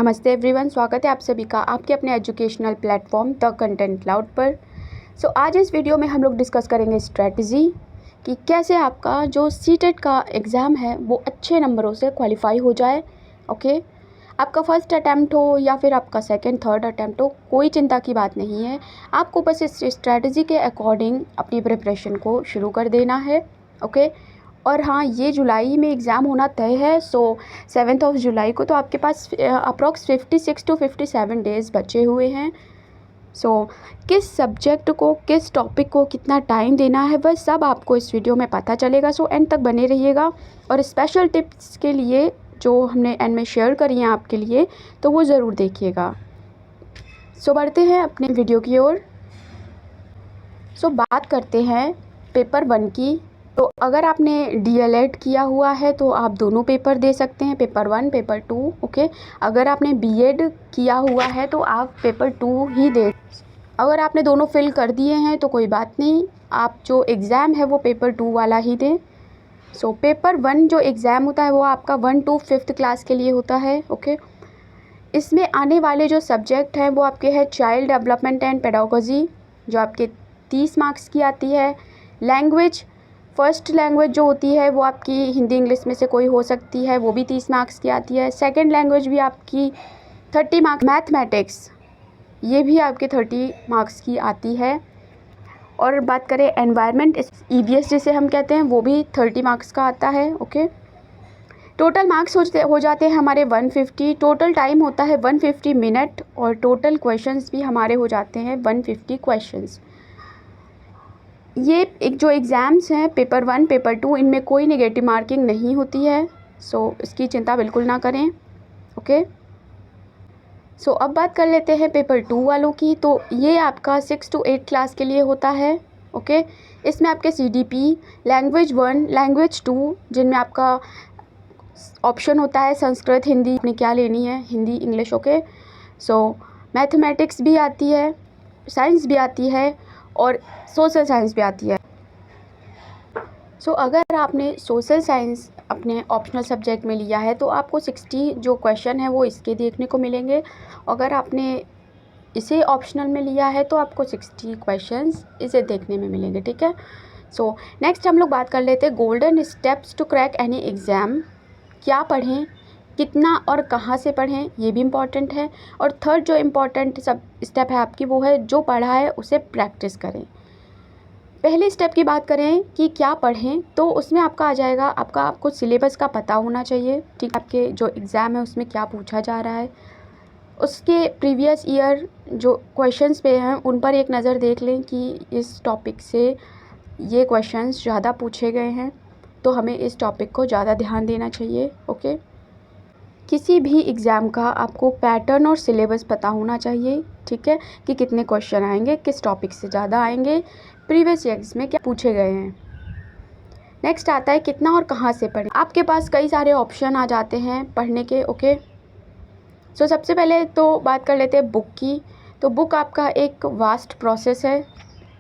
नमस्ते एवरीवन, स्वागत है आप सभी का आपके अपने educational platform the content cloud पर। आज इस वीडियो में हम लोग डिस्कस करेंगे स्ट्रेटजी कि कैसे आपका जो सीटेट का एग्ज़ाम है वो अच्छे नंबरों से क्वालिफाई हो जाए। ओके, आपका फर्स्ट अटैम्प्ट हो या फिर आपका सेकंड थर्ड अटैम्प्ट हो, कोई चिंता की बात नहीं है। आपको बस इस स्ट्रेटजी के अकॉर्डिंग अपनी प्रिपरेशन को शुरू कर देना है। ओके, और हाँ, ये जुलाई में एग्ज़ाम होना तय है। 7 जुलाई को तो आपके पास अप्रॉक्स 56 to 57 डेज़ बचे हुए हैं। किस सब्जेक्ट को, किस टॉपिक को कितना टाइम देना है, वह सब आपको इस वीडियो में पता चलेगा। एंड तक बने रहिएगा। और स्पेशल टिप्स के लिए जो हमने एंड में शेयर करी हैं आपके लिए, तो वो ज़रूर देखिएगा। बढ़ते हैं अपने वीडियो की ओर। बात करते हैं पेपर 1 की। तो अगर आपने डीएलएड किया हुआ है तो आप दोनों पेपर दे सकते हैं, पेपर 1 पेपर 2। ओके, अगर आपने बीएड किया हुआ है तो आप पेपर 2 ही दे। अगर आपने दोनों फिल कर दिए हैं तो कोई बात नहीं, आप जो एग्ज़ाम है वो पेपर 2 वाला ही दें। पेपर 1 जो एग्ज़ाम होता है वो आपका 1 to 5th क्लास के लिए होता है। ओके, इसमें आने वाले जो सब्जेक्ट हैं वो आपके हैं चाइल्ड डेवलपमेंट एंड पेडागोजी, जो आपके 30 मार्क्स की आती है। लैंग्वेज, फर्स्ट लैंग्वेज जो होती है वो आपकी हिंदी इंग्लिश में से कोई हो सकती है, वो भी 30 मार्क्स की आती है। सेकंड लैंग्वेज भी आपकी 30 मार्क्स। मैथमेटिक्स, ये भी आपके 30 मार्क्स की आती है। और बात करें एनवायरनमेंट, ईवीएस जिसे हम कहते हैं, वो भी 30 मार्क्स का आता है। ओके, टोटल मार्क्स हो जाते हैं हमारे 150। टोटल टाइम होता है 150 मिनट और टोटल क्वेश्चंस भी हमारे हो जाते हैं 150 क्वेश्चंस। ये एक जो एग्ज़ाम्स हैं पेपर 1 पेपर 2, इनमें कोई नेगेटिव मार्किंग नहीं होती है। इसकी चिंता बिल्कुल ना करें। ओके, अब बात कर लेते हैं पेपर 2 वालों की। तो ये आपका 6 to 8 क्लास के लिए होता है। ओके, इसमें आपके सीडीपी, लैंग्वेज 1, लैंग्वेज 2, जिनमें आपका ऑप्शन होता है संस्कृत, हिंदी, आपने क्या लेनी है, हिंदी इंग्लिश। ओके, मैथमेटिक्स भी आती है, साइंस भी आती है और सोशल साइंस भी आती है। अगर आपने सोशल साइंस अपने ऑप्शनल सब्जेक्ट में लिया है तो आपको 60 जो क्वेश्चन है वो इसके देखने को मिलेंगे। अगर आपने इसे ऑप्शनल में लिया है तो आपको 60 क्वेश्चंस इसे देखने में मिलेंगे। ठीक है। नेक्स्ट हम लोग बात कर लेते हैं golden steps to crack any exam. क्या पढ़ें, कितना और कहाँ से पढ़ें, ये भी इम्पॉर्टेंट है। और थर्ड जो इम्पॉर्टेंट सब स्टेप है आपकी, वो है जो पढ़ा है उसे प्रैक्टिस करें। पहले स्टेप की बात करें कि क्या पढ़ें, तो उसमें आपका आ जाएगा, आपको सिलेबस का पता होना चाहिए। ठीक, आपके जो एग्ज़ाम है उसमें क्या पूछा जा रहा है, उसके प्रीवियस ईयर जो क्वेश्चंस पे हैं उन पर एक नज़र देख लें कि इस टॉपिक से ये क्वेश्चंस ज़्यादा पूछे गए हैं, तो हमें इस टॉपिक को ज़्यादा ध्यान देना चाहिए। ओके, किसी भी एग्ज़ाम का आपको पैटर्न और सिलेबस पता होना चाहिए। ठीक है, कि कितने क्वेश्चन आएंगे, किस टॉपिक से ज़्यादा आएंगे, प्रीवियस ईयर्स में क्या पूछे गए हैं। नेक्स्ट आता है कितना और कहाँ से पढ़ें। आपके पास कई सारे ऑप्शन आ जाते हैं पढ़ने के। ओके, सबसे पहले तो बात कर लेते हैं बुक की। तो बुक आपका एक वास्ट प्रोसेस है।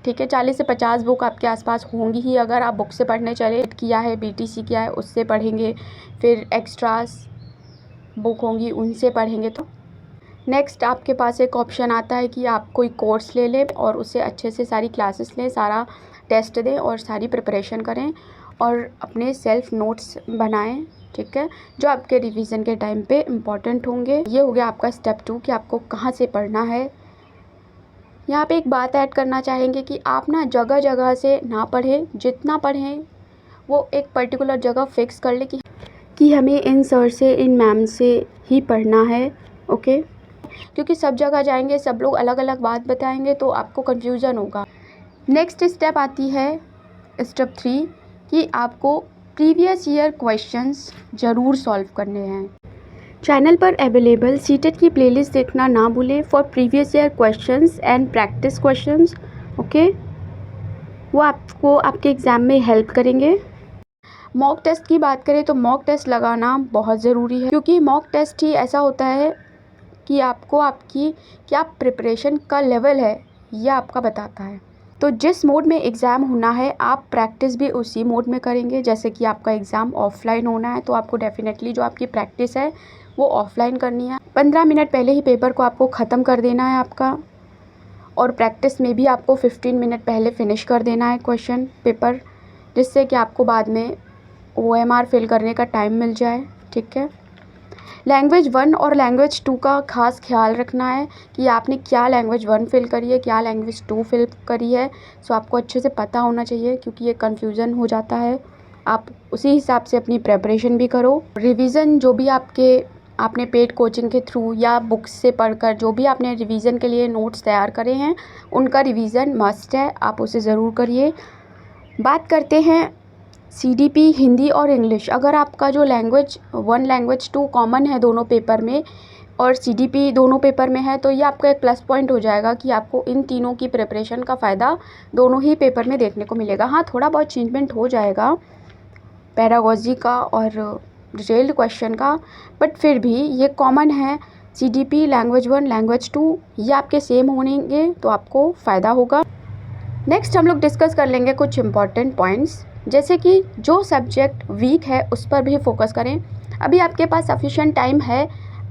ठीक है, 40 से 50 बुक आपके आसपास होंगी ही अगर आप बुक से पढ़ने चले। किया है, बीटीसी किया है, उससे पढ़ेंगे, फिर एक्स्ट्रास बुक होंगी, उनसे पढ़ेंगे। तो नेक्स्ट आपके पास एक ऑप्शन आता है कि आप कोई कोर्स ले लें और उससे अच्छे से सारी क्लासेस लें, सारा टेस्ट दें और सारी प्रिपरेशन करें और अपने सेल्फ नोट्स बनाएं। ठीक है, जो आपके रिवीजन के टाइम पे इम्पॉर्टेंट होंगे। ये हो गया आपका स्टेप 2 कि आपको कहाँ से पढ़ना है। यहाँ पे एक बात ऐड करना चाहेंगे कि आप ना जगह जगह से ना पढ़ें, जितना पढ़ें वो एक पर्टिकुलर जगह फिक्स कर लें कि हमें इन सर से, इन मैम से ही पढ़ना है। ओके, क्योंकि सब जगह जाएंगे, सब लोग अलग अलग बात बताएंगे तो आपको कन्फ्यूज़न होगा। नेक्स्ट स्टेप आती है स्टेप 3 कि आपको प्रीवियस ईयर क्वेश्चंस ज़रूर सॉल्व करने हैं। चैनल पर अवेलेबल सीटेट की प्लेलिस्ट देखना ना भूलें for previous year questions and practice questions. Okay, वो आपको आपके एग्ज़ाम में हेल्प करेंगे। मॉक टेस्ट की बात करें तो मॉक टेस्ट लगाना बहुत ज़रूरी है, क्योंकि मॉक टेस्ट ही ऐसा होता है कि आपको आपकी क्या प्रिपरेशन का लेवल है यह आपका बताता है। तो जिस मोड में एग्ज़ाम होना है आप प्रैक्टिस भी उसी मोड में करेंगे। जैसे कि आपका एग्ज़ाम ऑफलाइन होना है तो आपको डेफिनेटली जो आपकी प्रैक्टिस है वो ऑफलाइन करनी है। 15 मिनट पहले ही पेपर को आपको ख़त्म कर देना है आपका, और प्रैक्टिस में भी आपको 15 मिनट पहले फिनिश कर देना है क्वेश्चन पेपर, जिससे कि आपको बाद में OMR फिल करने का टाइम मिल जाए। ठीक है। लैंग्वेज 1 और लैंग्वेज 2 का खास ख्याल रखना है कि आपने क्या लैंग्वेज 1 फिल करी है, क्या लैंग्वेज 2 फिल करी है। सो आपको अच्छे से पता होना चाहिए, क्योंकि ये कन्फ्यूज़न हो जाता है। आप उसी हिसाब से अपनी प्रेपरेशन भी करो। रिवीजन जो भी आपने पेड कोचिंग के थ्रू या बुक्स से पढ़कर जो भी आपने रिवीजन के लिए नोट्स तैयार करे हैं, उनका रिवीजन मस्ट है, आप उसे ज़रूर करिए। बात करते हैं CDP हिंदी और इंग्लिश। अगर आपका जो लैंग्वेज 1 लैंग्वेज 2 कॉमन है दोनों पेपर में, और CDP दोनों पेपर में है, तो ये आपका एक प्लस पॉइंट हो जाएगा कि आपको इन तीनों की प्रिपरेशन का फ़ायदा दोनों ही पेपर में देखने को मिलेगा। हाँ, थोड़ा बहुत चेंजमेंट हो जाएगा पैरागॉजी का और डिटेल्ड क्वेश्चन का, बट फिर भी ये कॉमन है। CDP लैंग्वेज 1 लैंग्वेज 2 ये आपके सेम होंगे, तो आपको फ़ायदा होगा। नेक्स्ट हम लोग डिस्कस कर लेंगे कुछ इम्पॉर्टेंट पॉइंट्स, जैसे कि जो सब्जेक्ट वीक है उस पर भी फोकस करें। अभी आपके पास सफिशिएंट टाइम है,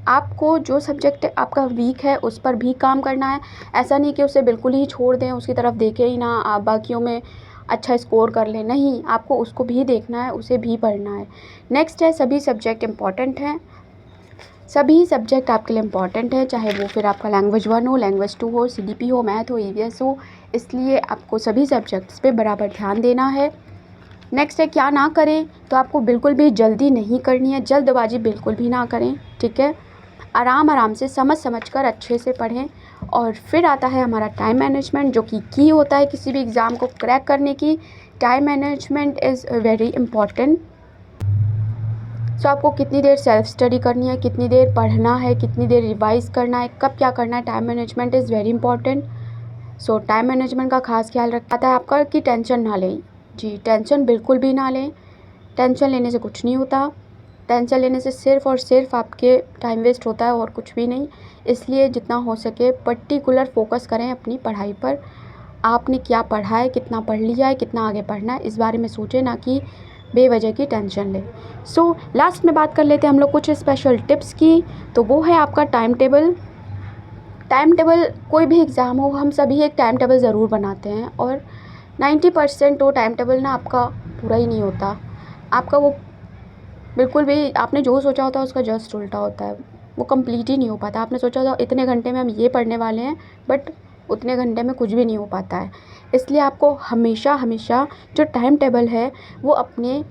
आपको जो सब्जेक्ट आपका वीक है उस पर भी काम करना है। ऐसा नहीं कि उसे बिल्कुल ही छोड़ दें, उसकी तरफ देखें ही ना, आप बाकियों में अच्छा स्कोर कर लें। नहीं, आपको उसको भी देखना है, उसे भी पढ़ना है। नेक्स्ट है, सभी सब्जेक्ट इम्पॉर्टेंट हैं। सभी सब्जेक्ट आपके लिए इम्पॉर्टेंट है, चाहे वो फिर आपका लैंग्वेज 1 हो, लैंग्वेज 2 हो, CDP हो, मैथ हो, EVS हो, इसलिए आपको सभी सब्जेक्ट्स पे बराबर ध्यान देना है। नेक्स्ट है, क्या ना करें, तो आपको बिल्कुल भी जल्दी नहीं करनी है, जल्दबाजी बिल्कुल भी ना करें। ठीक है। आराम से समझ कर अच्छे से पढ़ें। और फिर आता है हमारा टाइम मैनेजमेंट, जो कि की होता है किसी भी एग्ज़ाम को क्रैक करने की। Time management is very important. So आपको कितनी देर सेल्फ स्टडी करनी है, कितनी देर पढ़ना है, कितनी देर रिवाइज़ करना है, कब क्या करना है, time management is very important. So time management का खास ख्याल रखता है आपका कि टेंशन ना लें। जी, टेंशन बिल्कुल भी ना लें। टेंशन लेने से कुछ नहीं होता। टेंशन लेने से सिर्फ़ और सिर्फ आपके टाइम वेस्ट होता है और कुछ भी नहीं। इसलिए जितना हो सके पर्टिकुलर फोकस करें अपनी पढ़ाई पर। आपने क्या पढ़ा है, कितना पढ़ लिया है, कितना आगे पढ़ना है, इस बारे में सोचें, ना कि बेवजह की टेंशन लें। सो लास्ट में बात कर लेते हैं हम लोग कुछ स्पेशल टिप्स की। तो वो है आपका टाइम टेबल। टाइम टेबल, कोई भी एग्ज़ाम हो, हम सभी एक टाइम टेबल ज़रूर बनाते हैं, और 90% वो टाइम टेबल ना आपका पूरा ही नहीं होता। आपका वो बिल्कुल भी, आपने जो सोचा होता है उसका जस्ट उल्टा होता है, वो कंप्लीट ही नहीं हो पाता। आपने सोचा था इतने घंटे में हम ये पढ़ने वाले हैं, बट उतने घंटे में कुछ भी नहीं हो पाता है। इसलिए आपको हमेशा जो टाइम टेबल है वो अपने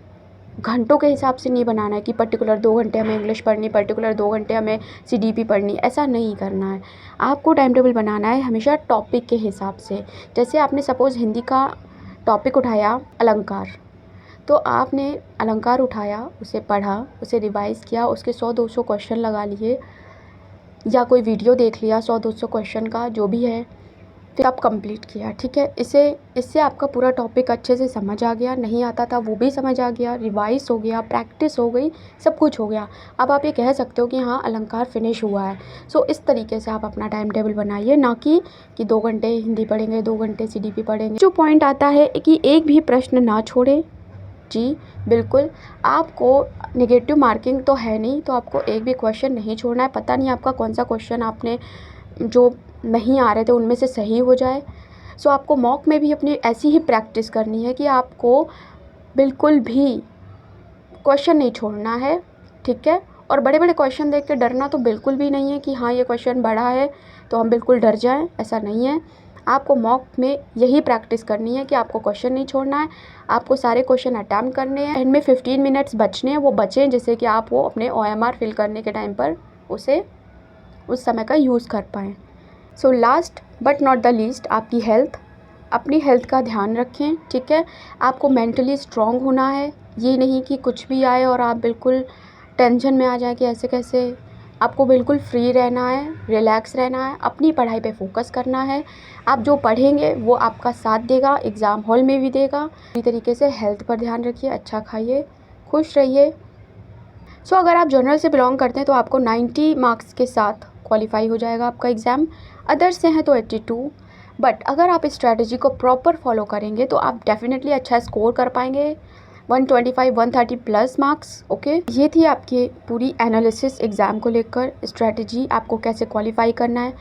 घंटों के हिसाब से नहीं बनाना है कि पर्टिकुलर 2 घंटे हमें इंग्लिश पढ़नी, पर्टिकुलर 2 घंटे हमें CDP पढ़नी, ऐसा नहीं करना है। आपको टाइम टेबल बनाना है हमेशा टॉपिक के हिसाब से। जैसे आपने सपोज़ हिंदी का टॉपिक उठाया अलंकार, तो आपने अलंकार उठाया, उसे पढ़ा, उसे रिवाइज़ किया, उसके 100-200 क्वेश्चन लगा लिए, या कोई वीडियो देख लिया 100-200 क्वेश्चन का, जो भी है, फिर आप कंप्लीट किया। ठीक है। इससे आपका पूरा टॉपिक अच्छे से समझ आ गया, नहीं आता था वो भी समझ आ गया, रिवाइज़ हो गया, प्रैक्टिस हो गई, सब कुछ हो गया। अब आप ये कह सकते हो कि हाँ, अलंकार फिनिश हुआ है। सो इस तरीके से आप अपना टाइम टेबल बनाइए, ना कि 2 घंटे हिंदी पढ़ेंगे, 2 घंटे CDP पढ़ेंगे। जो पॉइंट आता है कि एक भी प्रश्न ना छोड़ें। जी बिल्कुल, आपको नेगेटिव मार्किंग तो है नहीं, तो आपको एक भी क्वेश्चन नहीं छोड़ना है। पता नहीं आपका कौन सा क्वेश्चन आपने जो नहीं आ रहे थे उनमें से सही हो जाए। सो आपको मॉक में भी अपनी ऐसी ही प्रैक्टिस करनी है कि आपको बिल्कुल भी क्वेश्चन नहीं छोड़ना है। ठीक है। और बड़े बड़े क्वेश्चन देख के डरना तो बिल्कुल भी नहीं है कि हाँ, ये क्वेश्चन बड़ा है तो हम बिल्कुल डर जाएं, ऐसा नहीं है। आपको मॉक में यही प्रैक्टिस करनी है कि आपको क्वेश्चन नहीं छोड़ना है, आपको सारे क्वेश्चन अटैम्प्ट करने हैं। एंड में 15 मिनट्स बचने हैं, वो बचें जिससे कि आप वो अपने OMR फिल करने के टाइम पर उसे उस समय का यूज़ कर पाएँ। So last but not the least, आपकी हेल्थ। अपनी हेल्थ का ध्यान रखें। ठीक है। आपको मेंटली स्ट्रॉन्ग होना है, ये नहीं कि कुछ भी आए और आप बिल्कुल टेंशन में आ जाए कि ऐसे कैसे। आपको बिल्कुल फ्री रहना है, रिलैक्स रहना है, अपनी पढ़ाई पे फोकस करना है। आप जो पढ़ेंगे वो आपका साथ देगा, एग्ज़ाम हॉल में भी देगा। इसी तरीके से हेल्थ पर ध्यान रखिए, अच्छा खाइए, खुश रहिए। सो अगर आप जनरल से बिलोंग करते हैं तो आपको 90 मार्क्स के साथ क्वालिफाई हो जाएगा आपका एग्ज़ाम। अदर्स से हैं तो 82। बट अगर आप इस स्ट्रैटेजी को प्रॉपर फॉलो करेंगे तो आप डेफिनेटली अच्छा स्कोर कर पाएंगे। 125 130 प्लस मार्क्स। ओके, ये थी आपकी पूरी एनालिसिस एग्ज़ाम को लेकर, स्ट्रेटजी आपको कैसे क्वालिफाई करना है,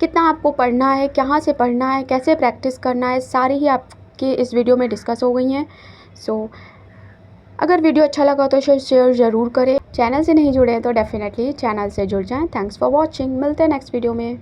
कितना आपको पढ़ना है, कहाँ से पढ़ना है, कैसे प्रैक्टिस करना है, सारी ही आपके इस वीडियो में डिस्कस हो गई हैं। सो अगर वीडियो अच्छा लगा तो शेयर ज़रूर करें। चैनल से नहीं जुड़े हैं तो डेफिनेटली चैनल से जुड़ जाएं। Thanks for watching. मिलते हैं नेक्स्ट वीडियो में।